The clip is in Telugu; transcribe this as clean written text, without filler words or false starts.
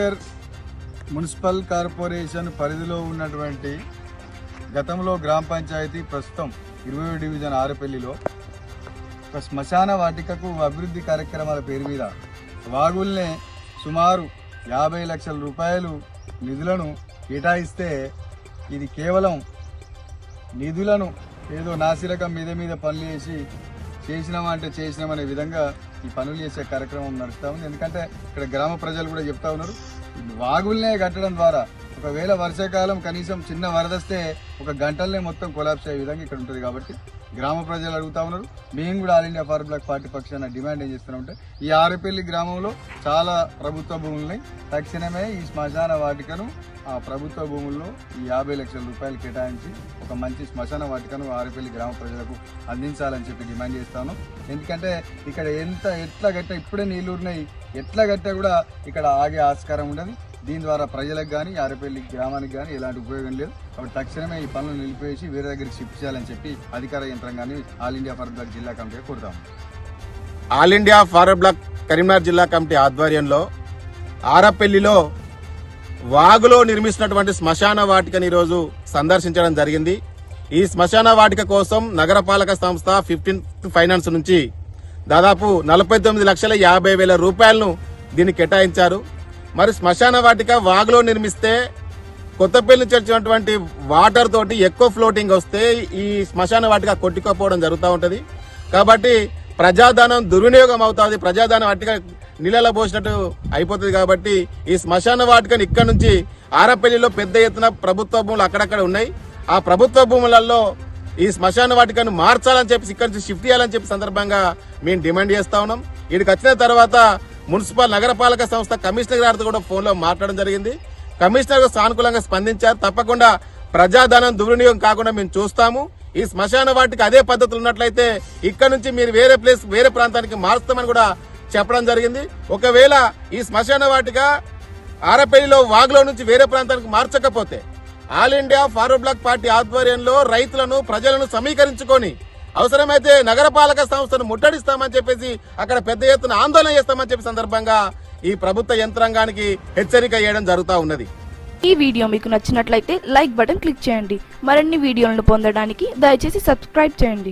కరీంనగర్ మున్సిపల్ కార్పొరేషన్ పరిధిలో ఉన్నటువంటి గతంలో గ్రామ పంచాయతీ ప్రస్తుతం 20వ డివిజన్ ఆరుపల్లిలో ఒక శ్మశాన వాటికకు అభివృద్ధి కార్యక్రమాల పేరు మీద వాగుల్నే సుమారు 50 లక్షల రూపాయలు నిధులను కేటాయిస్తే ఇది కేవలం నిధులను ఏదో నాసిరకం మీద పనులు చేసినామంటే చేసినామనే విధంగా ఈ పనులు చేసే కార్యక్రమం నడుస్తూ ఉంది. ఎందుకంటే ఇక్కడ గ్రామ ప్రజలు కూడా చెప్తా ఉన్నారు, వాగుల్నే కట్టడం ద్వారా ఒకవేళ వర్షాకాలం కనీసం చిన్న వరదస్తే ఒక గంటలనే మొత్తం కొలాప్స్ అయ్యే విధంగా ఇక్కడ ఉంటుంది. కాబట్టి గ్రామ ప్రజలు అడుగుతా ఉన్నారు. మేము కూడా All India far Bloc party పక్షాన డిమాండ్ ఏం చేస్తున్నామంటే ఈ ఆరుపల్లి గ్రామంలో చాలా ప్రభుత్వ భూములని తక్షణమే ఈ శ్మశాన వాటికను ఆ ప్రభుత్వ భూముల్లో ఈ 50 లక్షల రూపాయలు కేటాయించి ఒక మంచి శ్మశాన వాటికను ఆరుపల్లి గ్రామ ప్రజలకు అందించాలని చెప్పి డిమాండ్ చేస్తాను. ఎందుకంటే ఇక్కడ ఎట్లా గట్టా ఇప్పుడే నీళ్లున్నాయి, ఎట్లా గట్టా కూడా ఇక్కడ ఆగే ఆస్కారం ఉండదు. దీని ద్వారా ప్రజలకు కానీ ఆరుపల్లి గ్రామానికి కానీ ఎలాంటి ఉపయోగం లేదు. కాబట్టి తక్షణమే ఈ పనులు నిలిపేసి వేరే దగ్గరికి షిఫ్ట్ చేయాలని చెప్పి అధికార యంత్రాంగాన్ని ఆల్ ఇండియా ఫార్ బ్లాక్ జిల్లా కమిటీ కోరుతాము. All India far Bloc Karimnagar జిల్లా కమిటీ ఆధ్వర్యంలో ఆరపల్లిలో వాగులో నిర్మిస్తున్నటువంటి శ్మశాన వాటికని ఈరోజు సందర్శించడం జరిగింది. ఈ శ్మశాన వాటిక కోసం నగరపాలక సంస్థ 15th ఫైనాన్స్ నుంచి దాదాపు 49,50,000 రూపాయలను దీన్ని కేటాయించారు. మరి శ్మశాన వాటిక వాగులో నిర్మిస్తే కొత్తపల్లి నుంచి వచ్చినటువంటి వాటర్ తోటి ఎక్కువ ఫ్లోటింగ్ వస్తే ఈ శ్మశాన వాటిక కొట్టుకోపోవడం జరుగుతూ ఉంటది. కాబట్టి ప్రజాధనం దుర్వినియోగం అవుతుంది, ప్రజాధనం వాటిక నీళ్ళలో పోసినట్టు అయిపోతుంది. కాబట్టి ఈ శ్మశాన వాటికని ఇక్కడ నుంచి ఆరపల్లిలో పెద్ద ఎత్తున ప్రభుత్వ భూములు అక్కడక్కడ ఉన్నాయి. ఆ ప్రభుత్వ భూములలో ఈ శ్మశాన వాటికను మార్చాలని చెప్పి ఇక్కడ నుంచి షిఫ్ట్ చేయాలని చెప్పి సందర్భంగా మేము డిమాండ్ చేస్తా ఉన్నాం. ఇక్కడికి వచ్చిన తర్వాత మున్సిపల్ నగరపాలక సంస్థ కమిషనర్ గారితో కూడా ఫోన్ లో మాట్లాడడం జరిగింది. కమిషనర్ సానుకూలంగా స్పందించారు. తప్పకుండా ప్రజాధనం దుర్వినియోగం కాకుండా మేము చూస్తాము. ఈ శ్మశాన వాటికి అదే పద్ధతులు ఉన్నట్లయితే ఇక్కడ నుంచి మీరు వేరే ప్రాంతానికి మారుస్తామని కూడా చెప్పడం జరిగింది. ఒకవేళ ఈ శ్మశాన వాటిక ఆరపల్లిలో వాగులో నుంచి వేరే ప్రాంతానికి మార్చకపోతే All India Forward Bloc party ఆధ్వర్యంలో రైతులను ప్రజలను సమీకరించుకొని అవసరమైతే నగరపాలక సంస్థను ముట్టడిస్తామని చెప్పేసి అక్కడ పెద్ద ఎత్తున ఆందోళన చేస్తామని చెప్పి సందర్భంగా ఈ ప్రభుత్వ యంత్రాంగానికి హెచ్చరిక చేయడం జరుగుతూ ఉన్నది. ఈ వీడియో మీకు నచ్చినట్లయితే లైక్ బటన్ క్లిక్ చేయండి. మరిన్ని వీడియోలను పొందడానికి దయచేసి సబ్స్క్రైబ్ చేయండి.